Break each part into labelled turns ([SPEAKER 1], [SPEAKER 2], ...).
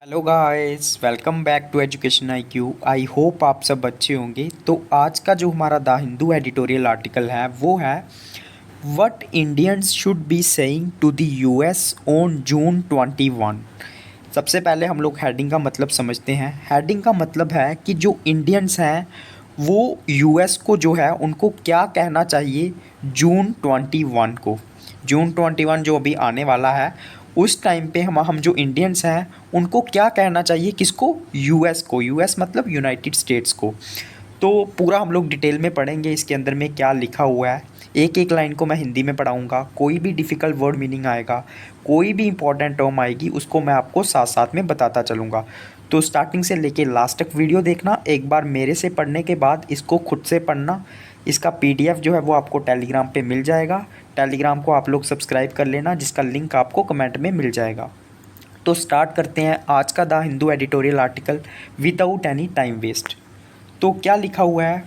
[SPEAKER 1] Hello guys, welcome back to education IQ। I hope आप सब अच्छे होंगे। तो आज का जो हमारा द हिंदू एडिटोरियल आर्टिकल है वो है what Indians should be saying to the US on June 21। सबसे पहले हम लोग हेडिंग का मतलब समझते हैं। हेडिंग का मतलब है कि जो इंडियंस हैं वो यूएस को जो है उनको क्या कहना चाहिए जून 21 को। जून 21 जो अभी आने वाला है उस टाइम पे हम जो इंडियंस हैं उनको क्या कहना चाहिए, किसको? यूएस को। यूएस मतलब यूनाइटेड स्टेट्स को। तो पूरा हम लोग डिटेल में पढ़ेंगे इसके अंदर में क्या लिखा हुआ है। एक एक लाइन को मैं हिंदी में पढ़ाऊँगा। कोई भी डिफ़िकल्ट वर्ड मीनिंग आएगा, कोई भी इंपॉर्टेंट टर्म आएगी, उसको मैं आपको साथ साथ में बताता चलूँगा। तो स्टार्टिंग से लेके लास्ट तक वीडियो देखना। एक बार मेरे से पढ़ने के बाद इसको खुद से पढ़ना। इसका PDF जो है वो आपको टेलीग्राम पे मिल जाएगा। टेलीग्राम को आप लोग सब्सक्राइब कर लेना, जिसका लिंक आपको कमेंट में मिल जाएगा। तो स्टार्ट करते हैं आज का the Hindu editorial article without any time waste. तो क्या लिखा हुआ है?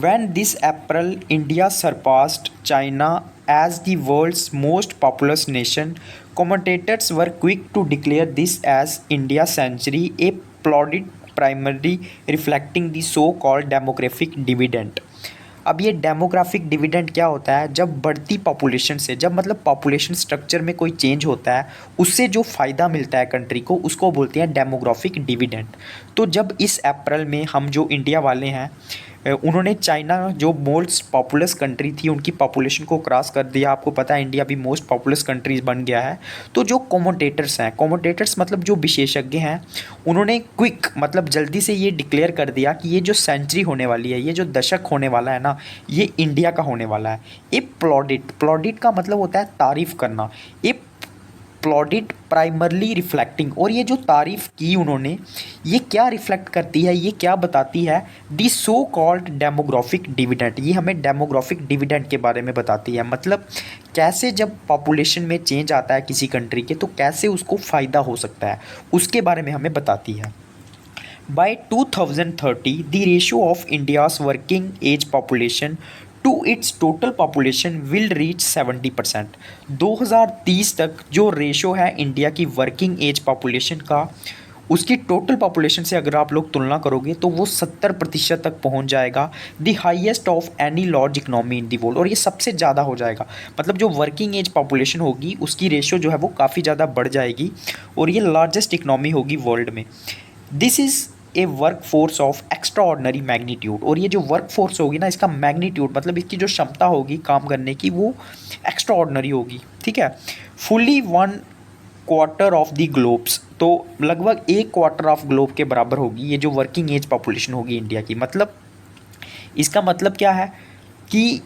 [SPEAKER 1] When this April, India surpassed China as the world's most populous nation, commentators were quick to declare this as India's century, a plaudit primarily reflecting the so-called demographic dividend। अब ये demographic dividend क्या होता है? जब बढ़ती population से, जब मतलब पॉपुलेशन स्ट्रक्चर में कोई चेंज होता है, उससे जो फ़ायदा मिलता है कंट्री को, उसको बोलते हैं डेमोग्राफिक डिविडेंड। तो जब इस अप्रैल में हम जो इंडिया वाले हैं उन्होंने चाइना जो मोस्ट पॉपुलस कंट्री थी उनकी पॉपुलेशन को क्रॉस कर दिया। आपको पता है इंडिया भी मोस्ट पॉपुलस कंट्रीज बन गया है। तो जो कमेंटेटर्स हैं, कमेंटेटर्स मतलब जो विशेषज्ञ हैं, उन्होंने क्विक मतलब जल्दी से ये डिक्लेयर कर दिया कि ये जो सेंचुरी होने वाली है, ये जो दशक होने वाला है ना, ये इंडिया का होने वाला है। ए प्लॉडिट, प्लॉडिट का मतलब होता है तारीफ़ करना। ए प्लॉडिट प्राइमरली रिफ्लेक्टिंग, और ये जो तारीफ़ की उन्होंने, ये क्या रिफ्लेक्ट करती है, ये क्या बताती है? दी सो कॉल्ड डेमोग्राफिक डिविडेंड। ये हमें डेमोग्राफिक डिविडेंड के बारे में बताती है। मतलब कैसे जब पॉपुलेशन में चेंज आता है किसी कंट्री के, तो कैसे उसको फ़ायदा हो सकता है, उसके बारे में हमें बताती है। By 2030, the ratio of India's working age population to its total population will reach 70%। 2030 तक जो रेशो है इंडिया की वर्किंग एज पॉपुलेशन का, उसकी टोटल पॉपुलेशन से अगर आप लोग तुलना करोगे तो वो 70% तक पहुंच जाएगा। The highest of any large economy in the world, और ये सबसे ज़्यादा हो जाएगा। मतलब जो वर्किंग एज पॉपुलेशन होगी उसकी रेशो जो है वो काफ़ी ज़्यादा बढ़ जाएगी, और ये लार्जेस्ट इकोनॉमी होगी वर्ल्ड में। This is a work force of extra ordinary magnitude, और ये जो वर्क फोर्स होगी ना, इसका मैग्नीट्यूड मतलब इसकी जो क्षमता होगी काम करने की, वो एक्स्ट्रा ऑर्डनरी होगी। ठीक है। फुली 1/4 ऑफ द ग्लोब्स, तो लगभग 1/4 ऑफ ग्लोब के बराबर होगी ये जो वर्किंग एज पॉपुलेशन होगी इंडिया की। मतलब इसका मतलब क्या है कि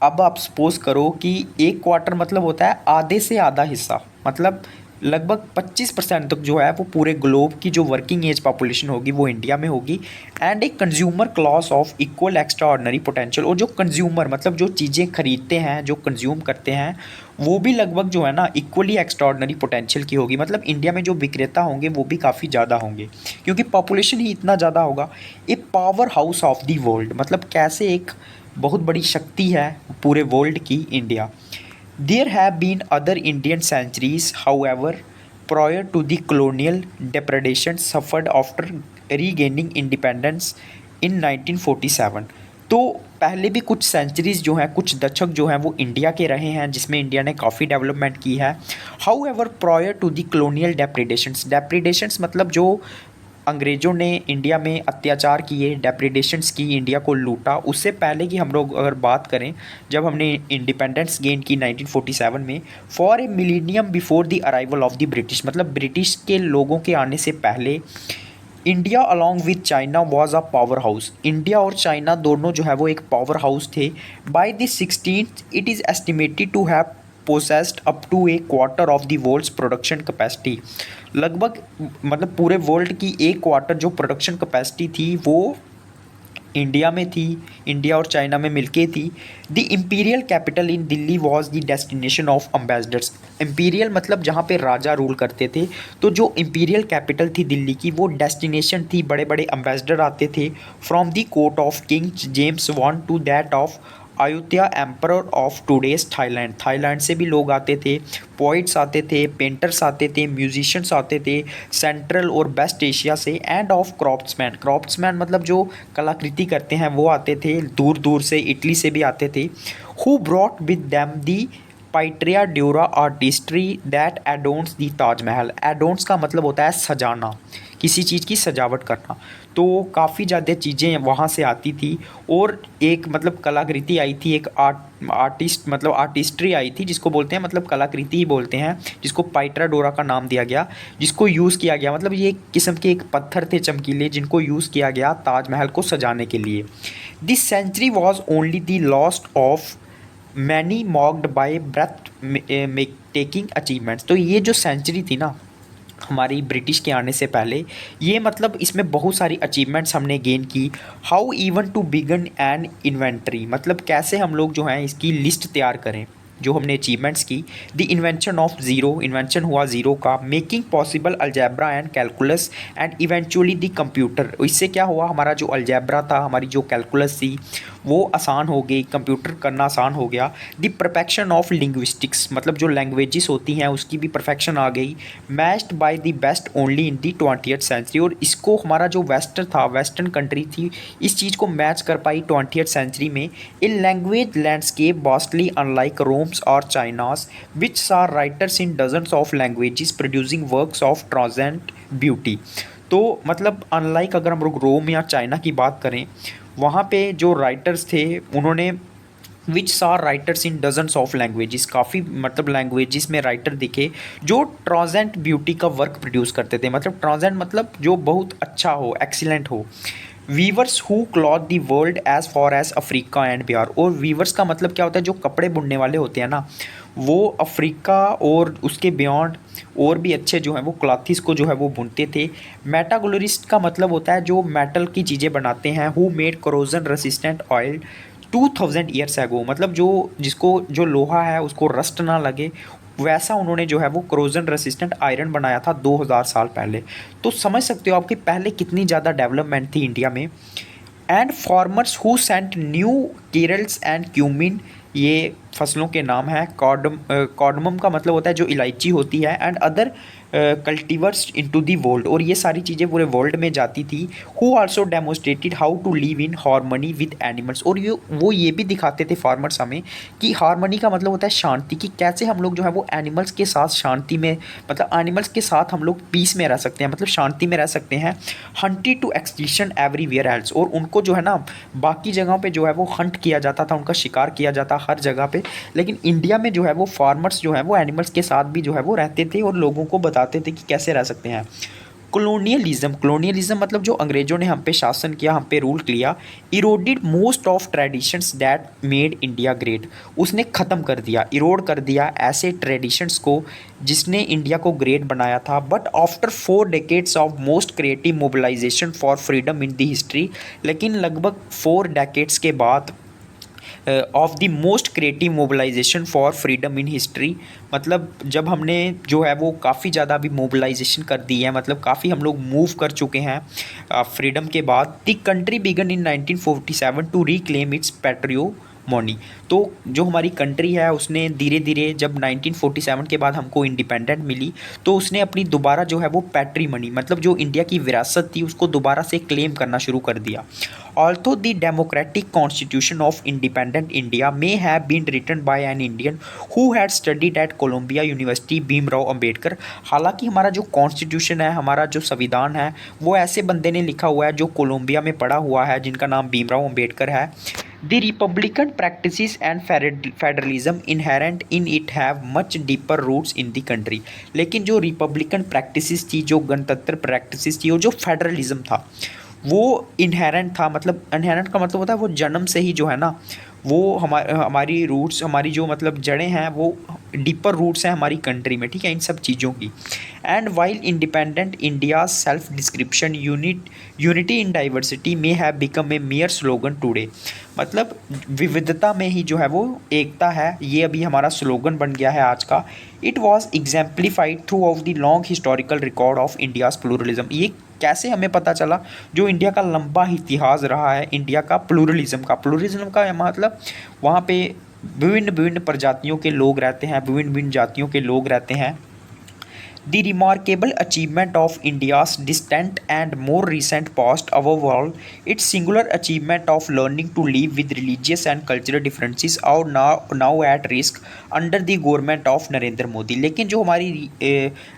[SPEAKER 1] अब आप सपोज करो कि 1/4 मतलब होता है आधे से आधा हिस्सा, मतलब लगभग 25% तक जो है वो पूरे ग्लोब की जो वर्किंग एज पॉपुलेशन होगी वो इंडिया में होगी। एंड एक consumer class of equal extra ordinary potential, और जो कंज्यूमर मतलब जो चीज़ें खरीदते हैं, जो कंज्यूम करते हैं, वो भी लगभग जो है ना इक्वली एक्स्ट्रा ऑर्डनरी पोटेंशियल की होगी। मतलब इंडिया में जो विक्रेता होंगे वो भी काफ़ी ज़्यादा होंगे, क्योंकि पॉपुलेशन ही इतना ज़्यादा होगा। A powerhouse of the world, मतलब कैसे एक बहुत बड़ी शक्ति है पूरे वर्ल्ड की India. There have been other Indian centuries, however, prior to the colonial depredation suffered after regaining independence in 1947। तो पहले भी कुछ सेंचुरीज़ जो हैं, कुछ दशक जो हैं वो इंडिया के रहे हैं जिसमें इंडिया ने काफ़ी डेवलपमेंट की है। However prior to the colonial depredations, depredations मतलब जो अंग्रेज़ों ने इंडिया में अत्याचार किए, डेप्रेडेशंस की, इंडिया को लूटा, उससे पहले की हम लोग अगर बात करें, जब हमने इंडिपेंडेंस गेन की 1947 में, for a millennium before the arrival of the British, मतलब ब्रिटिश के लोगों के आने से पहले India along with China was a power house. India और चाइना दोनों जो है वो एक पावर हाउस थे। By the 16th it is estimated to have possessed up to 1/4 of the world's production capacity. लगभग मतलब पूरे वर्ल्ड की 1/4 जो प्रोडक्शन कैपेसिटी थी वो इंडिया में थी, इंडिया और चाइना में मिलके थी। The imperial capital in Delhi was the destination of ambassadors. Imperial मतलब जहाँ पे राजा रूल करते थे, तो जो इम्पीरियल कैपिटल थी दिल्ली की, वो डेस्टिनेशन थी, बड़े बड़े अम्बेसडर आते थे from the court of King James I to that of Ayodhya emperor of today's Thailand, Thailand से भी लोग आते थे, पोइट्स आते थे, पेंटर्स आते थे, म्यूजिशियंस आते थे सेंट्रल और वेस्ट एशिया से, एंड ऑफ क्राफ्ट्समैन, क्राफ्ट्समैन मतलब जो कलाकृति करते हैं वो आते थे, दूर दूर से इटली से भी आते थे। Who brought with them the pietra dura artistry that adorns the Taj Mahal, adorns का मतलब होता है सजाना, किसी चीज़ की सजावट करना। तो काफ़ी ज़्यादा चीज़ें वहाँ से आती थी, और एक मतलब कलाकृति आई थी, एक आर्टिस्ट मतलब आर्टिस्ट्री आई थी जिसको बोलते हैं, मतलब कलाकृति ही बोलते हैं, जिसको पाइट्रा डोरा का नाम दिया गया, जिसको यूज़ किया गया, मतलब ये एक किस्म के एक पत्थर थे चमकीले जिनको यूज़ किया गया ताजमहल को सजाने के लिए। This century was only the lost of many mocked by breathtaking achievements. तो ये जो सेंचुरी थी ना हमारी ब्रिटिश के आने से पहले, ये मतलब इसमें बहुत सारी अचीवमेंट्स हमने गेन की। How even to begin an inventory, मतलब कैसे हम लोग जो हैं इसकी लिस्ट तैयार करें जो हमने अचीवमेंट्स की। The invention of zero, invention हुआ ज़ीरो का, making possible algebra and calculus and eventually the computer. इससे क्या हुआ, हमारा जो अलजेब्रा था, हमारी जो कैलकुलस थी वो आसान हो गई, कंप्यूटर करना आसान हो गया। द परफेक्शन ऑफ लिंग्विस्टिक्स, मतलब जो लैंग्वेजेस होती हैं उसकी भी परफेक्शन आ गई। Matched by the best only in the 20th century, और इसको हमारा जो वेस्टर्न था, वेस्टर्न कंट्री थी, इस चीज़ को मैच कर पाई 20th सेंचुरी में। In language landscape vastly unlike Rome's और China's which are writers in dozens of languages producing works of transcendent beauty. तो मतलब अनलाइक अगर हम लोग रोम या चाइना की बात करें, वहाँ पे जो राइटर्स थे उन्होंने which are writers in dozens of languages, काफ़ी मतलब लैंग्वेजेस में राइटर दिखे जो ट्रांसेंडेंट ब्यूटी का वर्क प्रोड्यूस करते थे। मतलब ट्रांसेंडेंट मतलब जो बहुत अच्छा हो, एक्सीलेंट हो। Weavers who cloth the world as far as Africa and Bihar, और वीवर्स का मतलब क्या होता है, जो कपड़े बुनने वाले होते हैं ना, वो अफ्रीका और उसके बियॉन्ड और भी अच्छे जो हैं वो क्लॉथिस को जो है वो बुनते थे। मेटागोलरिस्ट का मतलब होता है जो मेटल की चीज़ें बनाते हैं। Who made corrosion resistant oil 2000 years ago, मतलब जो जिसको जो लोहा है उसको रस्ट ना लगे, वैसा उन्होंने जो है वो क्रोजन रेसिस्टेंट आयरन बनाया था 2000 साल पहले। तो समझ सकते हो आपकी पहले कितनी ज़्यादा डेवलपमेंट थी इंडिया में। And farmers who sent new kernels and cumin, ये फसलों के नाम हैं। कॉर्डमम का मतलब होता है जो इलायची होती है, and other cultivars into the world, और ये सारी चीज़ें पूरे वर्ल्ड में जाती थी। Who also demonstrated how to live in harmony with animals, और ये भी दिखाते थे फार्मर्स हमें कि हार्मनी का मतलब होता है शांति, कि कैसे हम लोग जो है वो एनिमल्स के साथ शांति में, मतलब एनिमल्स के साथ हम लोग पीस में रह सकते हैं, मतलब शांति में रह सकते हैं। Hunted to extinction everywhere else, और उनको जो है ना बाकी जगहों पे जो है वो हंट किया जाता था, उनका शिकार किया जाता हर जगह पे, लेकिन इंडिया में जो है वो फार्मर्स जो है वो एनिमल्स के साथ भी जो है वो रहते थे और लोगों को बताते थे कि कैसे रह सकते हैं। कॉलोनियलिज्म, कॉलोनियलिज्म मतलब जो अंग्रेज़ों ने हम पे शासन किया, हम पे रूल किया। Eroded most of traditions that made India great, उसने ख़त्म कर दिया, इरोड कर दिया ऐसे ट्रेडिशंस को जिसने इंडिया को ग्रेट बनाया था। But after 4 decades of most creative mobilization for freedom in the history, लेकिन लगभग 4 डेकेड्स के बाद of the most creative mobilization for freedom in history, मतलब जब हमने जो है वो काफ़ी ज़्यादा अभी मोबिलाइजेशन कर दी है, मतलब काफ़ी हम लोग मूव कर चुके हैं फ्रीडम के बाद। The country began in 1947 to reclaim its patrimony, तो जो हमारी कंट्री है उसने धीरे धीरे जब 1947 के बाद हमको इंडिपेंडेंट मिली तो उसने अपनी दोबारा जो है वो पैट्रीमनी, मतलब जो इंडिया की विरासत थी उसको दोबारा से क्लेम करना शुरू कर दिया। Although the democratic constitution of independent India may have been written by an Indian who had studied at Columbia University, Bhimrao Ambedkar, हालांकि हमारा जो कॉन्स्टिट्यूशन है, हमारा जो संविधान है, वो ऐसे बंदे ने लिखा हुआ है जो कोलंबिया में पढ़ा हुआ है, जिनका नाम भीमराव अंबेडकर है। The Republican practices and federalism inherent in it have much deeper roots in the country, लेकिन जो रिपब्लिकन प्रैक्टिसेस थी, जो गणतंत्र प्रैक्टिसेस थी, और जो फेडरलिज्म था वो इनहेरेंट था, मतलब इनहेरेंट का मतलब होता है वो जन्म से ही जो है ना वो हमारी रूट्स, हमारी जो मतलब जड़ें हैं वो डीपर रूट्स हैं हमारी कंट्री में, ठीक है, इन सब चीज़ों की। And while independent India self description unity in diversity may have become a mere slogan today, मतलब विविधता में ही जो है वो एकता है, ये अभी हमारा स्लोगन बन गया है आज का। It was exemplified through of the long historical record of India's pluralism, ये कैसे हमें पता चला? जो इंडिया का लंबा इतिहास रहा है, इंडिया का प्लूरलिज्म का मतलब वहाँ पे विभिन्न विभिन्न प्रजातियों के लोग रहते हैं, विभिन्न विभिन्न जातियों के लोग रहते हैं। The remarkable achievement of India's distant and more recent past above all, its singular achievement of learning to live with religious and cultural differences are now at risk under the government of Narendra Modi. लेकिन जो हमारी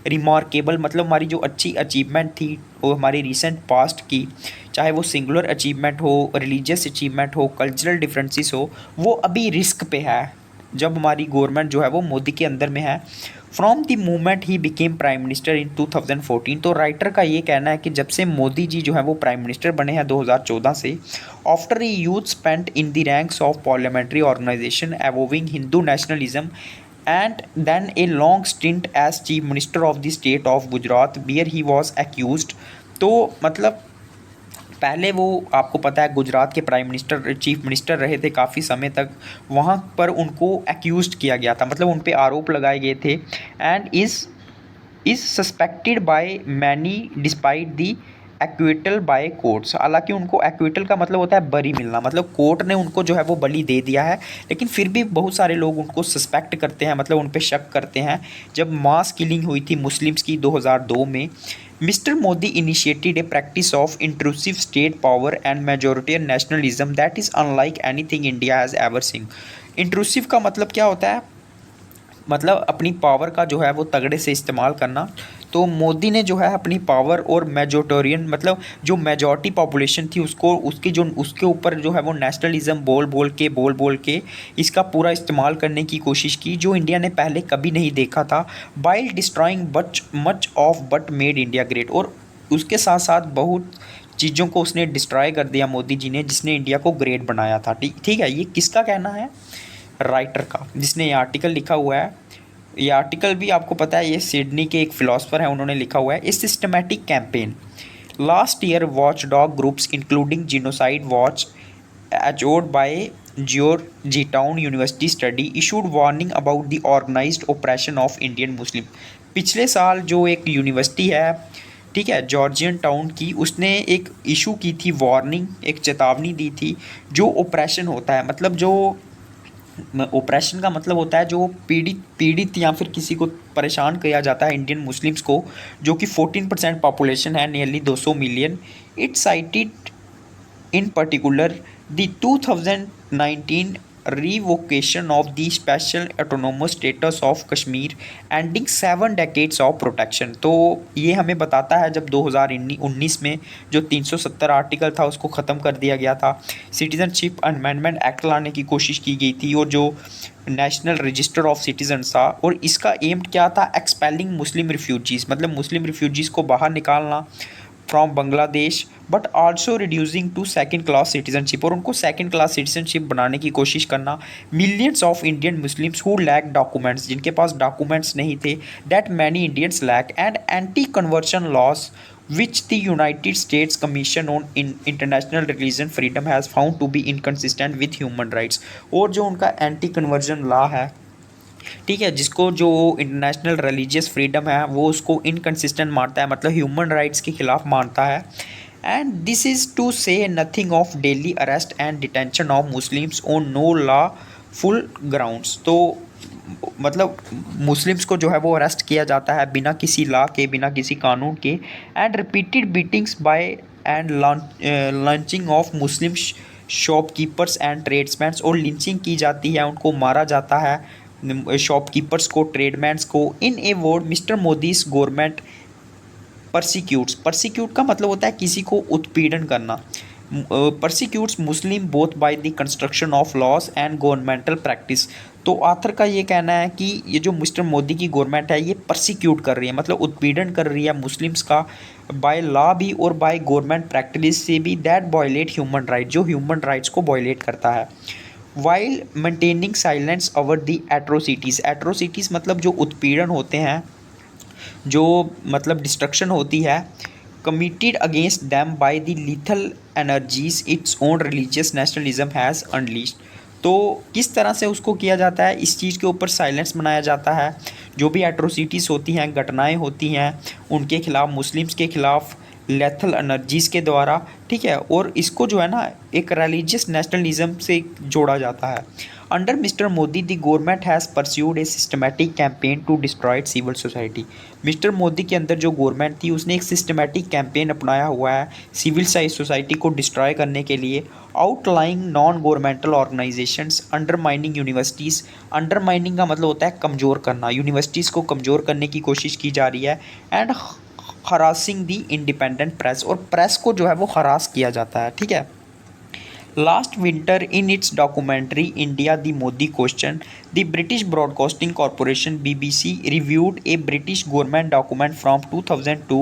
[SPEAKER 1] remarkable मतलब हमारी जो अच्छी achievement थी वो हमारी रिसेंट पास्ट की, चाहे वो सिंगुलर अचीवमेंट हो, रिलीजियस अचीवमेंट हो, कल्चरल डिफरेंसेस हो, वो अभी रिस्क पे है जब हमारी गवर्नमेंट जो है वो मोदी के अंदर में है। From the movement he became prime minister इन 2014। तो राइटर का ये कहना है कि जब से मोदी जी जो है वो प्राइम मिनिस्टर बने हैं 2014 से, after a youth spent in the ranks of parliamentary organisation avowing Hindu nationalism and then a long stint as chief minister of the state of Gujarat where he was accused। तो मतलब पहले वो आपको पता है गुजरात के प्राइम मिनिस्टर चीफ मिनिस्टर रहे थे काफ़ी समय तक, वहाँ पर उनको एक्यूज किया गया था, मतलब उन पे आरोप लगाए गए थे। And is suspected by many despite the acquittal by courts. हालांकि उनको एक्विटल का मतलब होता है बरी मिलना, मतलब कोर्ट ने उनको जो है वो बरी दे दिया है, लेकिन फिर भी बहुत सारे लोग उनको सस्पेक्ट करते हैं, मतलब उन पे शक करते हैं। जब मास किलिंग हुई थी मुस्लिम्स की 2002 में, mister Modi initiated A practice of intrusive state power and majoritarian nationalism that is unlike anything India has ever seen. Intrusive का मतलब क्या होता है? मतलब अपनी पावर का जो है वो तगड़े से इस्तेमाल करना। तो मोदी ने जो है अपनी पावर और मेजोरिटेरियन मतलब जो मेजॉरिटी पॉपुलेशन थी उसको उसके ऊपर जो है वो नेशनलिज्म बोल बोल के इसका पूरा इस्तेमाल करने की कोशिश की, जो इंडिया ने पहले कभी नहीं देखा था। While destroying much of but made India great. और उसके साथ साथ बहुत चीज़ों को उसने डिस्ट्रॉय कर दिया मोदी जी ने, जिसने इंडिया को ग्रेट बनाया था। ठीक है, ये किसका कहना है? राइटर का, जिसने ये आर्टिकल लिखा हुआ है। ये आर्टिकल भी आपको पता है ये सिडनी के एक फिलोसफर हैं, उन्होंने लिखा हुआ है। A systematic campaign last year watchdog groups including genocide watch adjured by Georgetown University study issued warning about the organised operation of Indian Muslim. पिछले साल जो एक यूनिवर्सिटी है, ठीक है, जॉर्जियन टाउन की, उसने एक इशू की थी वार्निंग, एक चेतावनी दी थी। जो ऑपरेशन होता है मतलब जो ओप्रेशन का मतलब होता है जो पीड़ित या फिर किसी को परेशान किया जाता है इंडियन मुस्लिम्स को, जो कि 14% पॉपुलेशन है, nearly 200 million. It cited in particular the 2019 revocation of the special autonomous status of Kashmir ending 7 decades of protection। तो ये हमें बताता है जब 2019 में जो 370 आर्टिकल था उसको ख़त्म कर दिया गया था, सिटीजनशिप अमेंडमेंट एक्ट लाने की कोशिश की गई थी, और जो नेशनल रजिस्टर ऑफ सिटीजन्स था, और इसका एम क्या था? एक्सपेलिंग मुस्लिम रिफ्यूजीज़, मतलब मुस्लिम रिफ्यूजीज़ को बाहर निकालना from Bangladesh, but also reducing to second class citizenship, और उनको सेकंड क्लास सिटीजनशिप बनाने की कोशिश करना। Millions of Indian Muslims who lack documents, जिनके पास डॉक्यूमेंट्स नहीं थे, that many Indians lack, and anti conversion laws which the United States Commission on International Religion Freedom has found to be inconsistent with human rights। और जो उनका anti conversion law है, ठीक है, जिसको जो इंटरनेशनल रिलीजियस फ्रीडम है वो उसको इनकन्सिस्टेंट मानता है, मतलब ह्यूमन राइट्स के खिलाफ मानता है। And this is to say nothing of daily arrest and detention of Muslims on no lawful grounds. तो मतलब मुस्लिम्स को जो है वो अरेस्ट किया जाता है बिना किसी लॉ के, बिना किसी कानून के। And repeated beatings by and lynching of Muslim shopkeepers and tradesman, और लिंचिंग की जाती है, उनको मारा जाता है शॉपकीपर्स को, ट्रेडमैन्स को। In a word Mister Modi's government persecute का मतलब होता है किसी को उत्पीड़न करना। Persecutes Muslim both by the construction of laws and governmental practice. तो आथर का ये कहना है कि ये जो मिस्टर मोदी की गवर्नमेंट है ये परसिक्यूट कर रही है, मतलब उत्पीड़न कर रही है मुस्लिम्स का, बाय लॉ भी और बाय गवर्नमेंट प्रैक्टिस से भी, दैट वायलेट ह्यूमन राइट, जो ह्यूमन राइट्स को वायलेट करता है। While maintaining silence over the atrocities मतलब जो उत्पीड़न होते हैं, जो मतलब डिस्ट्रक्शन होती है, committed against them by the lethal energies its own religious nationalism has unleashed. तो किस तरह से उसको किया जाता है, इस चीज़ के ऊपर साइलेंस बनाया जाता है। जो भी एट्रोसिटीज़ होती हैं, घटनाएं होती हैं उनके खिलाफ, मुस्लिम्स के खिलाफ, लेथल एनर्जीज़ के द्वारा, ठीक है। और इसको जो है ना एक रिलीजियस नेशनलिज्म से जोड़ा जाता है। Under Mr Modi the government has pursued a systematic campaign to destroy civil society. Mr Modi के अंदर जो गवर्नमेंट थी उसने एक सिस्टमेटिक कैंपेन अपनाया हुआ है सिविल सोसाइटी को डिस्ट्रॉय करने के लिए। Outlawing non governmental organisations, undermining universities. Undermining का मतलब होता है कमज़ोर करना, यूनिवर्सिटीज़ को कमज़ोर करने की कोशिश की जा रही है। And harassing the independent press, और प्रेस को जो है वो हरास किया जाता है, ठीक है। Last winter, in its documentary India the Modi Question, the British Broadcasting Corporation (BBC) reviewed a British government document from 2002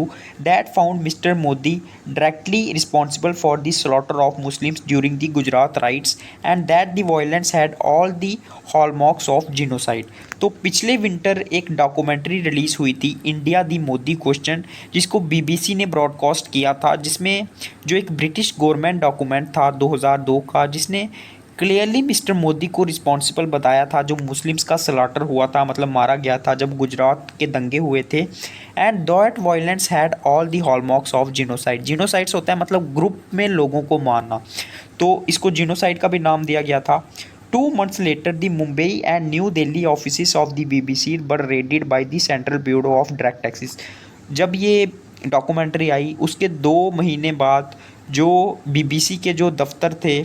[SPEAKER 1] that found Mr. Modi directly responsible for the slaughter of Muslims during the Gujarat riots and that the violence had all the hallmarks of genocide. तो पिछले winter एक documentary release हुई थी India दी Modi question, जिसको BBC ने broadcast किया था, जिसमें जो एक ब्रिटिश गवर्नमेंट डॉक्यूमेंट था 2002 का, जिसने क्लियरली मिस्टर मोदी को रिस्पॉन्सिबल बताया था जो मुस्लिम्स का स्लाटर हुआ था, मतलब मारा गया था जब गुजरात के दंगे हुए थे। And that violence had all the hallmarks of genocide. Genocides होता है मतलब ग्रुप में लोगों को मारना, तो इसको जिनोसाइड का भी नाम दिया गया था। 2 months later, the Mumbai and New Delhi offices of the BBC were raided by the Central Bureau of Direct Taxes. जब ये डॉक्यूमेंट्री आई उसके 2 महीने बाद जो बीबीसी के जो दफ्तर थे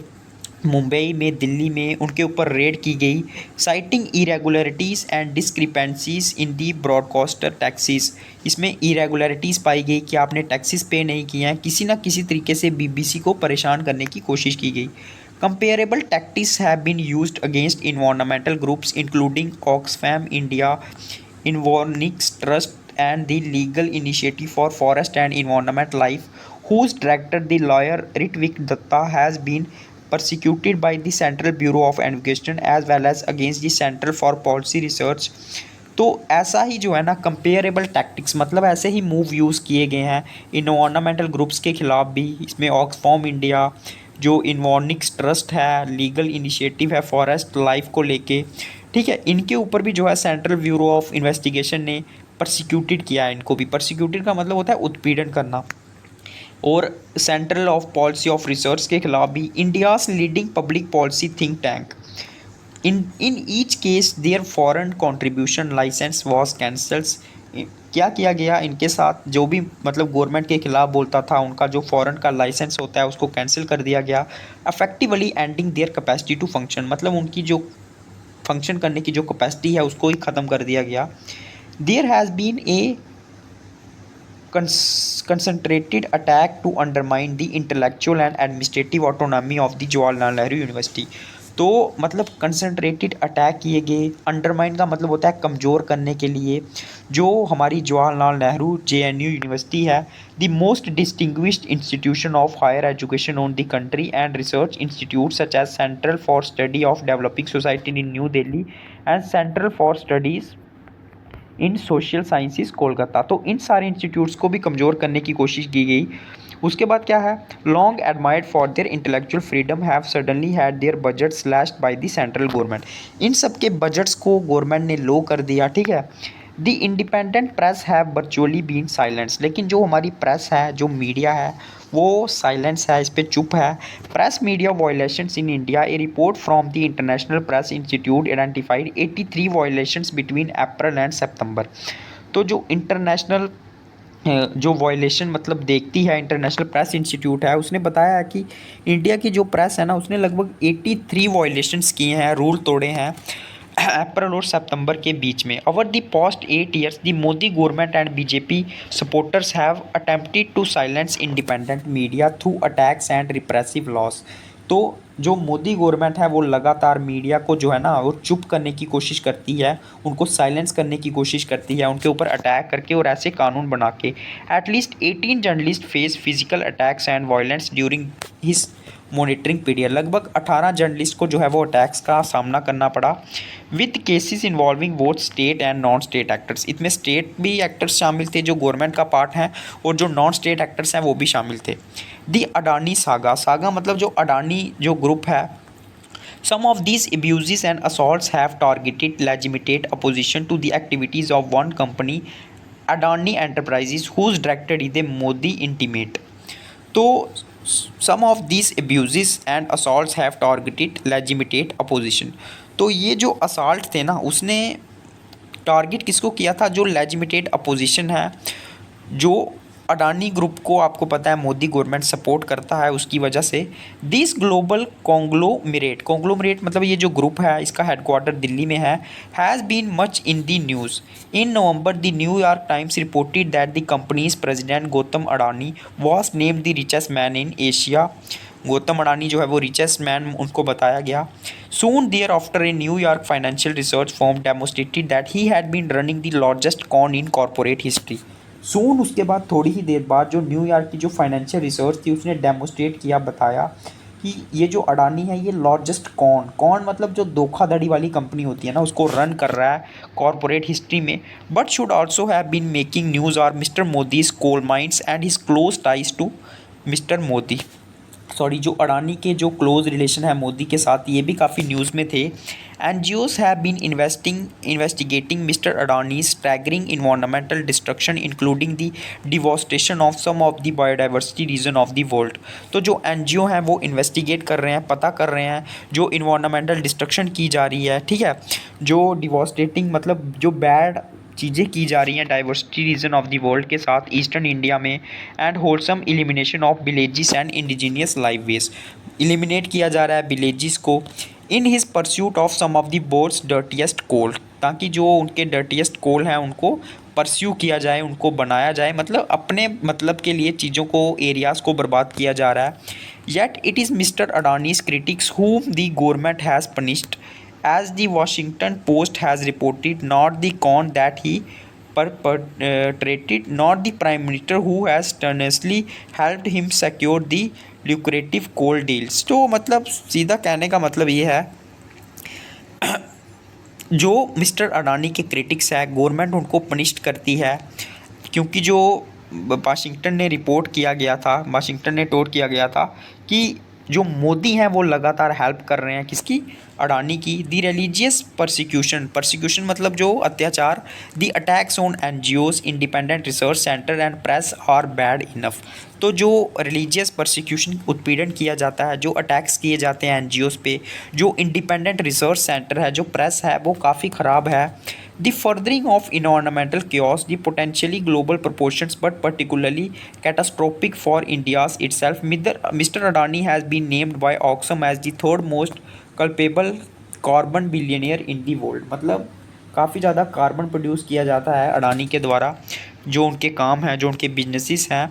[SPEAKER 1] मुंबई में, दिल्ली में, उनके ऊपर रेड की गई, citing irregularities and discrepancies in the broadcaster taxes. इसमें इरेगुलरिटीज़ पाई गई कि आपने टैक्सेस पे नहीं किए हैं, किसी ना किसी तरीके से बीबीसी को परेशान करने की कोशिश की गई। Comparable tactics have been used against environmental groups including Oxfam India, Environics Trust and the Legal Initiative for Forest and Environment Life, whose director, the lawyer Ritvik Datta, has been persecuted by the Central Bureau of Investigation as well as against the Center for Policy Research. तो ऐसा ही जो है ना comparable tactics, मतलब ऐसे ही move use किए गए हैं इन्वायरमेंटल ग्रुप्स के ख़िलाफ़ भी। इसमें ऑक्सफॉर्म इंडिया, जो इन्वॉर्निक्स ट्रस्ट है, लीगल इनिशिएटिव है फॉरेस्ट लाइफ को लेके, ठीक है, इनके ऊपर भी जो है सेंट्रल ब्यूरो ऑफ इन्वेस्टिगेशन ने परसिक्यूटेड किया है इनको भी। परसिक्यूटेड का मतलब होता है उत्पीड़न करना। और central of policy of research के खिलाफ भी India's leading public policy think tank. In each case their foreign contribution licence was cancels. क्या किया गया इनके साथ, जो भी मतलब गवर्नमेंट के खिलाफ बोलता था उनका जो फॉरेन का लाइसेंस होता है उसको कैंसिल कर दिया गया। Effectively ending their capacity to function, मतलब उनकी जो फंक्शन करने की जो कैपेसिटी है उसको ही ख़त्म कर दिया गया। There has been a concentrated attack to undermine the intellectual and administrative autonomy of the Jawaharlal Nehru university. तो मतलब कंसनट्रेटेड अटैक किए गए, अंडरमाइन का मतलब होता है कमज़ोर करने के लिए, जो हमारी जवाहरलाल नेहरू जेएनयू यूनिवर्सिटी है, the most distinguished institution of higher education on the country and research institute such as central for study of developing society in New Delhi and central for studies in social sciences Kolkata. तो इन सारे institutes को भी कमज़ोर करने की कोशिश की गई। उसके बाद क्या है, long admired for their intellectual freedom have suddenly had their budget slashed by the central government. इन सब के बजट्स को गवर्नमेंट ने लो कर दिया, ठीक है। The independent press have virtually been silence, लेकिन जो हमारी प्रेस है, जो मीडिया है, वो साइलेंस है, इस पर चुप है। Press media violations in India, a report from the International Press Institute identified 83 violations between April and September. तो जो इंटरनेशनल जो वायलेशन मतलब देखती है इंटरनेशनल प्रेस इंस्टीट्यूट है, उसने बताया है कि इंडिया की जो प्रेस है ना उसने लगभग 83 वायलेशंस किए हैं, रूल तोड़े हैं अप्रैल और सितंबर के बीच में। Over the past 8 years the Modi government and BJP supporters have attempted to silence independent media through attacks and repressive laws. तो जो मोदी गवर्नमेंट है वो लगातार मीडिया को जो है ना वो चुप करने की कोशिश करती है, उनको साइलेंस करने की कोशिश करती है, उनके ऊपर अटैक करके और ऐसे कानून बना के। At least 18 journalist face physical attacks and violence during his monitoring period. लगभग 18 जर्नलिस्ट को जो है वो अटैक्स का सामना करना पड़ा, with cases involving both state and non state actors. इसमें स्टेट भी एक्टर्स शामिल थे जो गवर्नमेंट का पार्ट हैं, और जो नॉन स्टेट एक्टर्स हैं वो भी शामिल थे। दी अडानी सागा, सागा मतलब जो अडानी जो ग्रुप है, some of these abuses and assaults have targeted legitimate opposition to the activities of one company Adani Enterprises, whose director is the Modi intimate. तो some of these abuses and assaults have targeted legitimate opposition. तो ये जो assault थे ना, उसने target किसको किया था? जो लेजिटिमेट अपोजिशन है, जो अडानी ग्रुप को आपको पता है मोदी गवर्नमेंट सपोर्ट करता है, उसकी वजह से दिस ग्लोबल कॉन्ग्लोमरेट मतलब ये जो ग्रुप है इसका हेडक्वार्टर दिल्ली में है, has been much in the news. In November the New York Times reported that the company's president Gautam Adani was named the richest man in Asia. Gautam Adani जो है वो रिचेस्ट मैन उनको बताया गया। Soon thereafter a New York financial research firm demonstrated that he had been running the largest con in corporate history. Soon उसके बाद थोड़ी ही देर बाद जो न्यूयॉर्क की जो फाइनेंशियल रिसर्च थी उसने डेमोस्ट्रेट किया, बताया कि ये जो अडानी है ये लार्जेस्ट कॉन मतलब जो धोखाधड़ी वाली कंपनी होती है ना उसको रन कर रहा है कॉर्पोरेट हिस्ट्री में। But should also have been making news are Mr Modi's coal mines and his close ties to Mr Modi. जो अडानी के जो क्लोज रिलेशन है मोदी के साथ, ये भी काफ़ी न्यूज़ में थे। NGOs have been investigating Mister Adani staggering environmental destruction including the devastation of some of the biodiversity region of the world. तो जो NGO हैं वो इन्वेस्टिगेट कर रहे हैं, पता कर रहे हैं जो इन्वायरमेंटल डिस्ट्रक्शन की जा रही है, ठीक है, जो डिवोस्टेटिंग मतलब जो बैड चीज़ें की जा रही हैं diversity region of the world के साथ ईस्टर्न इंडिया में, and wholesome elimination of villages and indigenous life ways. Eliminate किया जा रहा है विलेजेस को in his pursuit of some of the world's dirtiest coal, ताकि जो उनके डर्टीएस्ट कोल हैं उनको परस्यू किया जाए, उनको बनाया जाए, मतलब अपने मतलब के लिए चीज़ों को एरियाज़ को बर्बाद किया जा रहा है। Yet it is mister Adanis critics whom the government has punished, as the Washington Post has reported, not the con that he perpetrated, not the Prime Minister who has strenuously helped him secure the lucrative coal deals। तो मतलब सीधा कहने का मतलब ये है जो mister Adani के क्रिटिक्स है गवर्नमेंट उनको पनिश्ड करती है, क्योंकि जो वाशिंगटन ने रिपोर्ट किया गया था, वाशिंगटन ने टोट किया गया था कि जो मोदी हैं वो लगातार हेल्प कर रहे हैं किसकी? अडानी की। दी रिलीजियस परसिक्यूशन मतलब जो अत्याचार, the attacks on NGOs, independent research centre and press are bad enough. तो जो रिलीजियस परसिक्यूशन उत्पीड़न किया जाता है, जो अटैक्स किए जाते हैं NGOs पे, जो इंडिपेंडेंट रिसर्च सेंटर है, जो प्रेस है, वो काफ़ी ख़राब है। The furthering of environmental chaos, the potentially global proportions, but particularly catastrophic for India's itself. Mr. Adani has been named by Oxfam as the third most culpable carbon billionaire in the world। मतलब काफ़ी ज़्यादा carbon produce किया जाता है अडानी के द्वारा, जो उनके काम हैं, जो उनके बिजनेसेस हैं,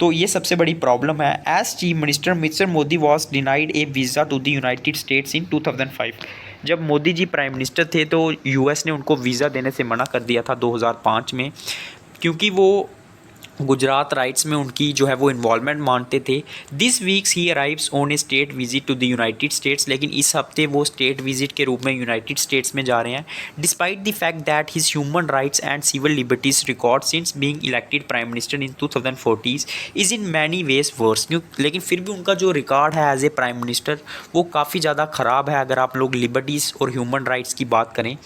[SPEAKER 1] तो ये सबसे बड़ी प्रॉब्लम है। As chief minister Mr Modi was denied a visa to the United States in 2005। जब मोदी जी प्राइम मिनिस्टर थे तो US ने उनको वीज़ा देने से मना कर दिया था 2005 में, क्योंकि वो गुजरात राइट्स में उनकी जो है वो इन्वॉल्वमेंट मानते थे। This weeks he arrives on a state visit to the United States, लेकिन इस हफ्ते वो स्टेट विजिट के रूप में यूनाइटेड स्टेट्स में जा रहे हैं। Despite the fact that his human rights and civil liberties record since being elected prime minister in 2040 is in many ways worse. लेकिन फिर भी उनका जो रिकॉर्ड है एज ए प्राइम मिनिस्टर वो काफ़ी ज़्यादा ख़राब है अगर आप लोग लिबर्टीज़ और ह्यूमन राइट्स की बात करें।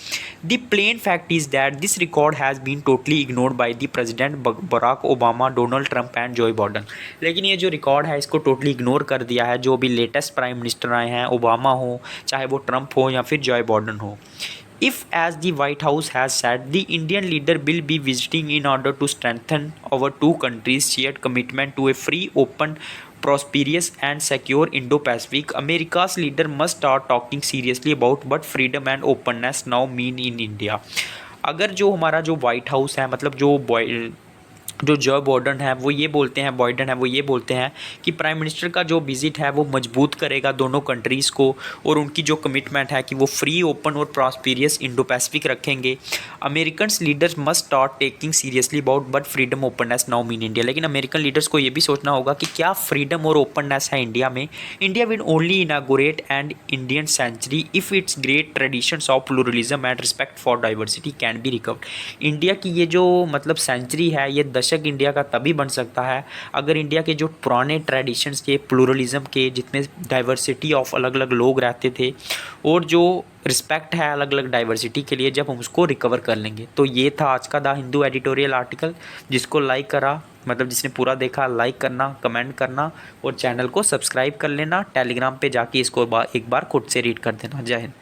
[SPEAKER 1] The plain fact is that this record has been totally ignored by the president Barack Obama, Donald Trump and Joe Biden. लेकिन ये जो रिकॉर्ड है इसको टोटली इग्नोर कर दिया है जो भी लेटेस्ट प्राइम मिनिस्टर आए हैं, ओबामा हो, चाहे वो ट्रंप हो या फिर जॉय बाइडेन हो। If, as the White House has said, the Indian leader will be visiting in order to strengthen our two countries' shared commitment to a free, open, prosperous and secure Indo-Pacific, America's leader must start talking seriously about what freedom and openness now mean in India। अगर जो हमारा जो white house है, मतलब Joe Biden है वो ये बोलते हैं कि प्राइम मिनिस्टर का जो विजिट है वो मजबूत करेगा दोनों कंट्रीज़ को, और उनकी जो कमिटमेंट है कि वो फ्री, ओपन और प्रॉस्पेरियस इंडो पैसिफिक रखेंगे। American leaders must start taking seriously about but freedom openness now mean India. लेकिन अमेरिकन लीडर्स को ये भी सोचना होगा कि क्या फ्रीडम और ओपननेस है इंडिया में। India will only inaugurate and Indian century if its great traditions of pluralism and respect for diversity can be recovered. India की ये जो मतलब सेंचुरी है, ये दर्शक इंडिया का तभी बन सकता है अगर इंडिया के जो पुराने ट्रेडिशंस के, प्लूरलिज्म के, जितने डाइवर्सिटी ऑफ अलग अलग लोग रहते थे और जो रिस्पेक्ट है अलग अलग डाइवर्सिटी के लिए, जब हम उसको रिकवर कर लेंगे। तो ये था आज का द हिंदू एडिटोरियल आर्टिकल। जिसको लाइक करा, मतलब जिसने पूरा देखा, लाइक करना, कमेंट करना और चैनल को सब्सक्राइब कर लेना। टेलीग्राम पे जाके इसको एक बार खुद से रीड कर देना। जय हिंद।